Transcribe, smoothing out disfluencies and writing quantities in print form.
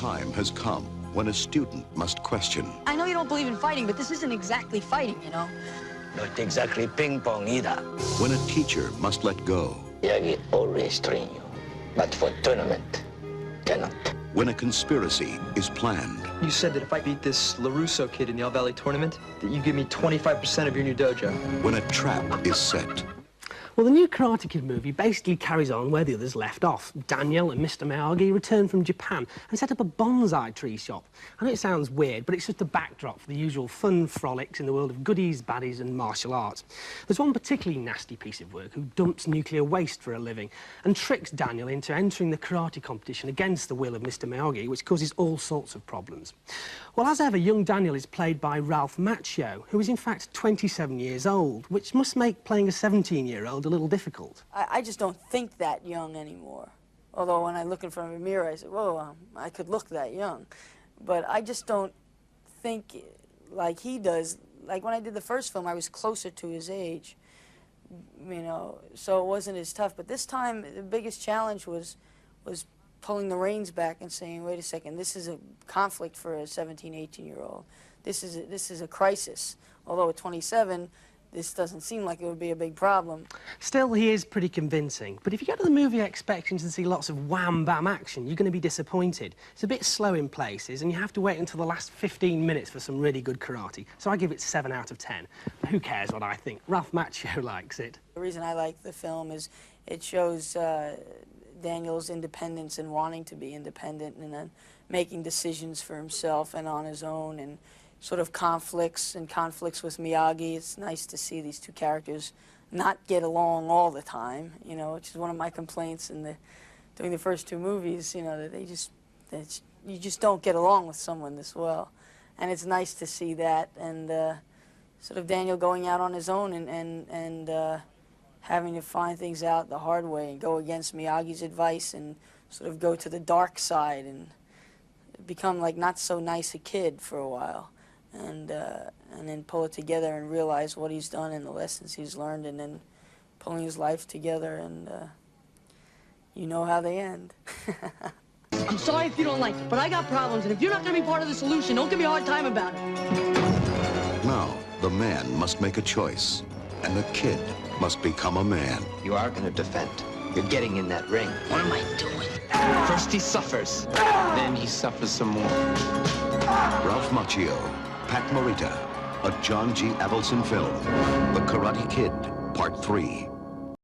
time has come when a student must question. I know you don't believe in fighting, but this isn't exactly fighting, you know? Not exactly ping pong either. When a teacher must let go. Miyagi always train you, but for tournament, cannot. When a conspiracy is planned. You said that if I beat this LaRusso kid in the All Valley tournament, that you give me 25% of your new dojo. When a trap is set. Well, the new Karate Kid movie basically carries on where the others left off. Daniel and Mr. Miyagi return from Japan and set up a bonsai tree shop. I know it sounds weird, but it's just a backdrop for the usual fun frolics in the world of goodies, baddies and martial arts. There's one particularly nasty piece of work who dumps nuclear waste for a living and tricks Daniel into entering the karate competition against the will of Mr. Miyagi, which causes all sorts of problems. Well, as ever, young Daniel is played by Ralph Macchio, who is in fact 27 years old, which must make playing a 17-year-old a little difficult. I just don't think that young anymore. Although when I look in front of a mirror, I say, whoa, I could look that young. But I just don't think like he does. Like when I did the first film, I was closer to his age, you know, so it wasn't as tough. But this time, the biggest challenge was pulling the reins back and saying, wait a second, this is a conflict for a 17, 18-year-old. This is a crisis. Although at 27, this doesn't seem like it would be a big problem. Still, he is pretty convincing. But if you go to the movie expecting to see lots of wham-bam action, you're going to be disappointed. It's a bit slow in places, and you have to wait until the last 15 minutes for some really good karate. So I give it 7 out of 10. Who cares what I think? Ralph Macchio likes it. The reason I like the film is it shows Daniel's independence and wanting to be independent and then making decisions for himself and on his own, and sort of conflicts with Miyagi. It's nice to see these two characters not get along all the time, you know, which is one of my complaints in doing the first two movies, you know, that you just don't get along with someone this well. And it's nice to see that, and sort of Daniel going out on his own and having to find things out the hard way and go against Miyagi's advice and sort of go to the dark side and become like not so nice a kid for a while. And then pull it together and realize what he's done and the lessons he's learned, and then pulling his life together, and you know how they end. I'm sorry if you don't like it, but I got problems, and if you're not going to be part of the solution, don't give me a hard time about it. Now, the man must make a choice, and the kid must become a man. You are going to defend. You're getting in that ring. What am I doing? First he suffers, then he suffers some more. Ralph Macchio, Pat Morita, a John G. Avildsen film, The Karate Kid, Part 3.